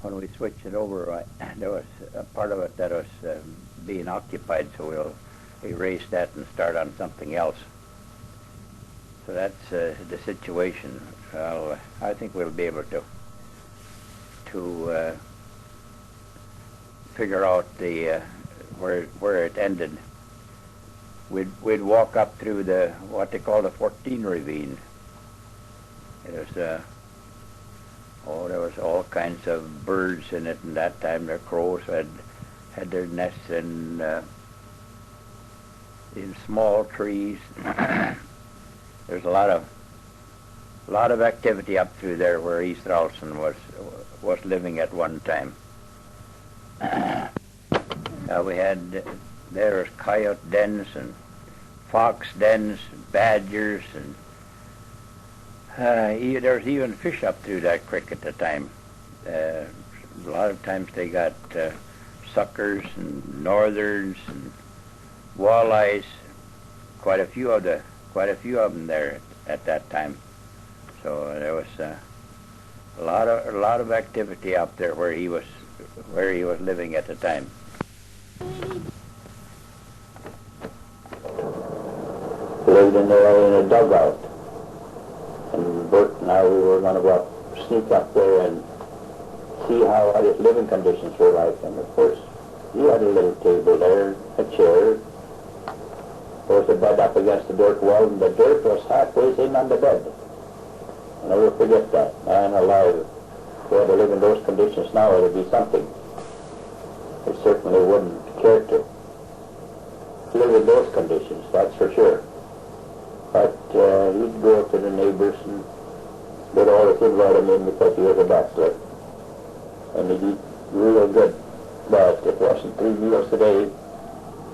when we switched it over, there was a part of it that was being occupied, so we'll erase that and start on something else. So that's the situation. Well, I think we'll be able to figure out the where it ended. We'd walk up through the what they call the 14 ravine. It was there was all kinds of birds in it, and that time the crows had their nests in small trees. There's a lot of activity up through there where East Ralston was living at one time. We had there's coyote dens and fox dens, badgers, and there's even fish up through that creek at the time. A lot of times they got suckers and northerns and walleyes. Quite a few of them there at that time. So there was a lot of activity up there where he was living at the time. Lived in a dugout, and Bert and I we were going to sneak up there and see what his living conditions were like. And of course, he had a little table there, a chair. There was a bed up against the dirt wall, and the dirt was halfway in on the bed. I'll never forget that. Man alive, if we had to live in those conditions now, it would be something. We certainly wouldn't care to live in those conditions, that's for sure. But he'd go to the neighbors, and they'd always invite him in because he was a bachelor. And he'd eat real good, but it wasn't 3 meals a day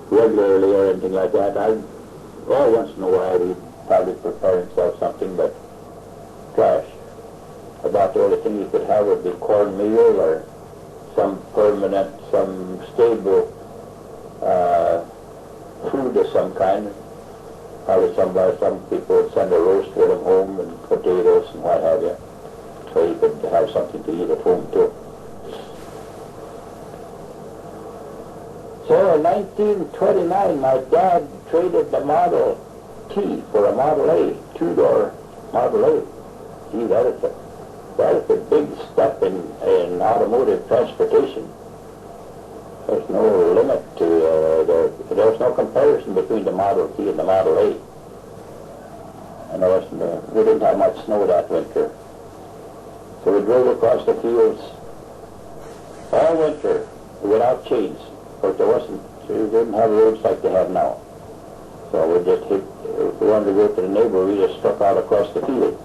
regularly or anything like that. Once in a while he'd probably prepare himself something, but gosh, about the only thing he could have would be cornmeal or some permanent, some stable food of some kind. Probably some people would send a roast with him home and potatoes and what have you, so he could have something to eat at home too. So in 1929, my dad traded the Model T for a Model A, two-door Model A. Gee, that is a big step in automotive transportation. There's no limit to, there's no comparison between the Model T and the Model A. And we didn't have much snow that winter. So we drove across the fields all winter without chains. Of course, we didn't have roads like they have now. So we just if we wanted to go to the neighbor, we just struck out across the field.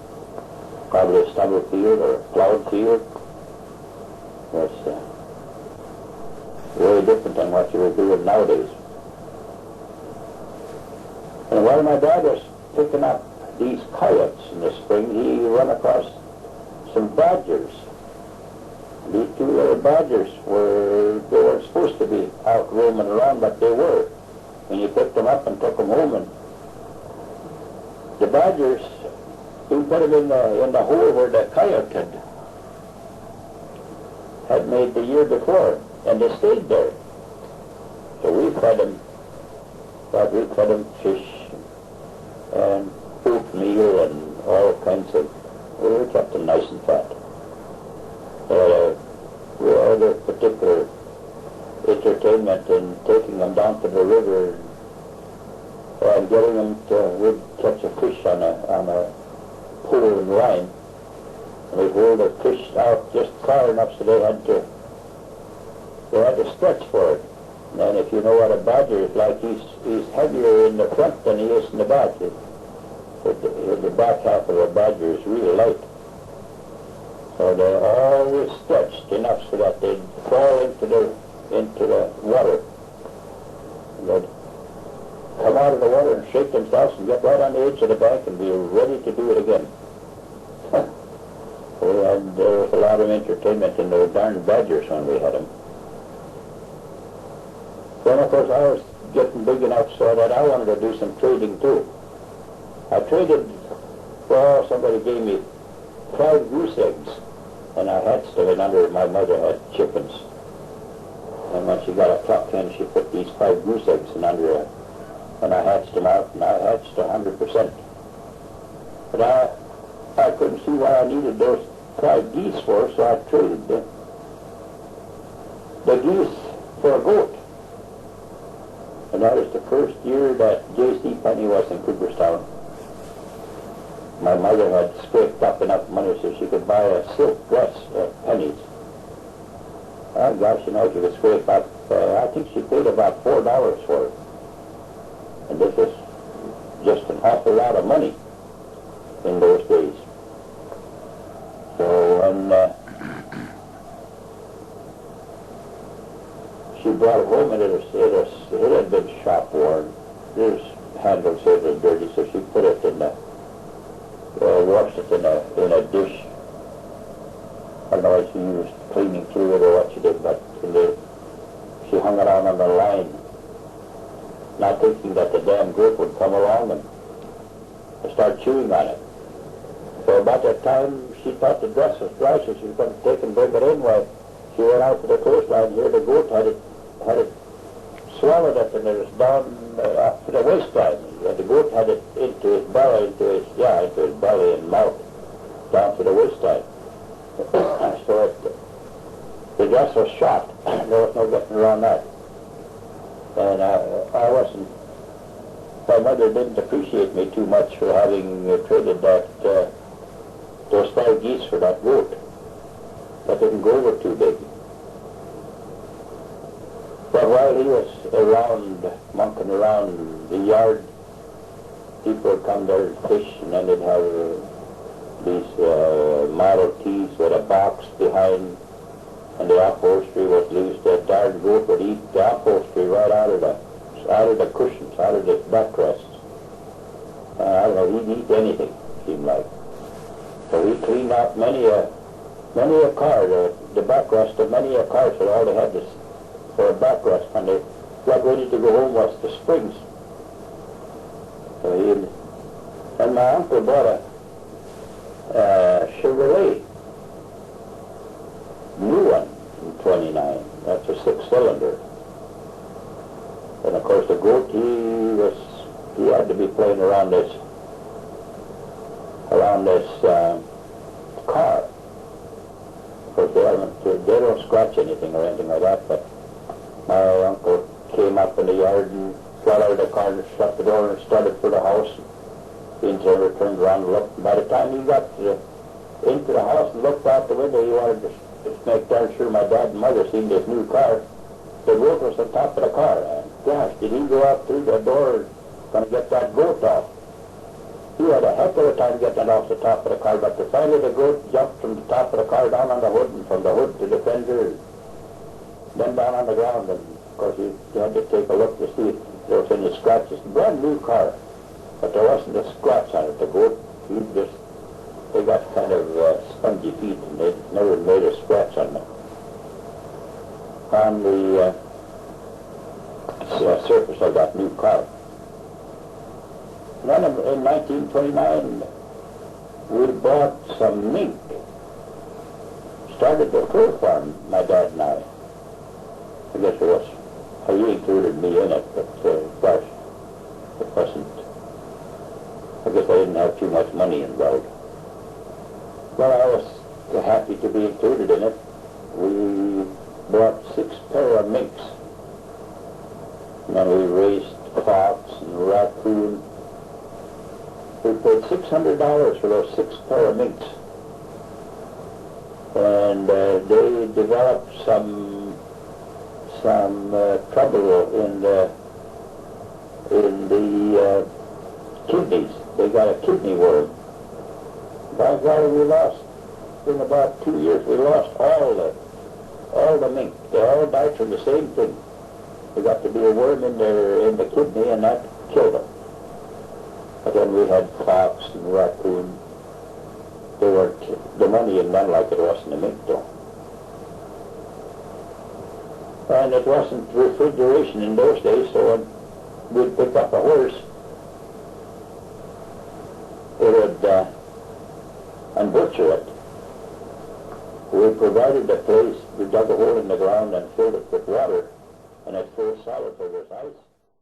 Probably a stubble field or a plowed field. That's very different than what you were doing nowadays. And while my dad was picking up these coyotes in the spring, he ran across some badgers. These two little badgers they weren't supposed to be out roaming around, but they were. And he picked them up and took them home, and the badgers, he put them in the hole where the coyote had made the year before, and they stayed there. So we fed them fish and oatmeal and all kinds of, we kept them nice and fat. We had a particular entertainment in taking them down to the river and getting them we'd catch a fish on a pole and line, and we'd hold the fish out just far enough so they had to stretch for it. And if you know what a badger is like, he's heavier in the front than he is in the back. The back half of a badger is really light. So they always stretched enough so that they'd fall into the water. And they'd come out of the water and shake themselves and get right on the edge of the bank and be ready to do it again. There was a lot of entertainment in those darn badgers when we had them. Then, of course, I was getting big enough so that I wanted to do some trading too. I traded, somebody gave me 5 goose eggs and I hatched them in under. My mother had chickens. And when she got a cluck hen, she put these 5 goose eggs in under her. And I hatched them out, and I hatched 100%. But I couldn't see what I needed those 5 geese for, so I traded the geese for a goat. And that was the first year that J.C. Penney was in Cooperstown. My mother had scraped up enough money so she could buy a silk dress at Penny's. Oh gosh, you know, she could scrape up, I think she paid about $4 for it. And this was just an awful lot of money in those days. So when she brought it home, and it had been shop worn. His handles had been dirty, so she put it in the, washed it in a dish. I don't know if she used cleaning fluid or what she did, but she hung it on the line, not thinking that the damn goat would come along and start chewing on it. So about that time, she thought the dress was dry, so she was going to take and bring it in. Well, she went out to the coastline here. The goat had it swallowed it, and it was down up to the waistline. The goat had it into his belly, into his belly and mouth, down to the waistline. So the dress was shot. There was no getting around that. And I wasn't. My mother didn't appreciate me too much for having traded those 5 geese for that goat. That didn't go over too big. But while he was around, monkeying around the yard, people would come there and fish, and then they'd have these Model Ts with a box behind, and the upholstery was loose. That darn goat would eat the upholstery right out of the cushions, out of the backrests. I don't know, he'd eat anything, seemed like. So he cleaned out many a car, the backrest of many a car, so all they had this for a backrest when they got ready to go home was the springs. So and my uncle bought a Chevrolet, new one in 29. That's a 6-cylinder. And of course the goat, he had to be playing around this car. Of course they don't scratch anything or anything like that, but my uncle came up in the yard and got out of the car and shut the door and started for the house. He never turned around and looked. By the time he got into the house and looked out the window, he wanted to just make darn sure my dad and mother seen this new car. The goat was on top of the car. And gosh, did he go out through the door going to get that goat off? He had a heck of a time getting it off the top of the car, but finally the goat jumped from the top of the car down on the hood, and from the hood to the fender, then down on the ground. And of course you had to take a look to see if there was any scratches. Brand new car, but there wasn't a scratch on it. The goat, they got kind of spongy feet, and they never made a scratch on them. On the surface of that new car. Then in 1929, we bought some mink. Started the fur farm, my dad and I. I guess he included me in it, but gosh, it wasn't. I guess I didn't have too much money involved. Well, I was happy to be included in it. We bought 6 pair of minks. And then we raised fox and raccoon. We paid $600 for those 6 pair of minks. And they developed some trouble in the kidneys. They got a kidney worm. By golly, we lost, in about 2 years, we lost all the mink. They all died from the same thing. There got to be a worm in the kidney, and that killed them. But then we had fox and raccoon. They weren't the money in them like it was in the mink, though. And it wasn't refrigeration in those days, so when we'd pick up a horse, it would, and butcher it, flooded the place. We dug a hole in the ground and filled it with water, and it froze solid over its ice.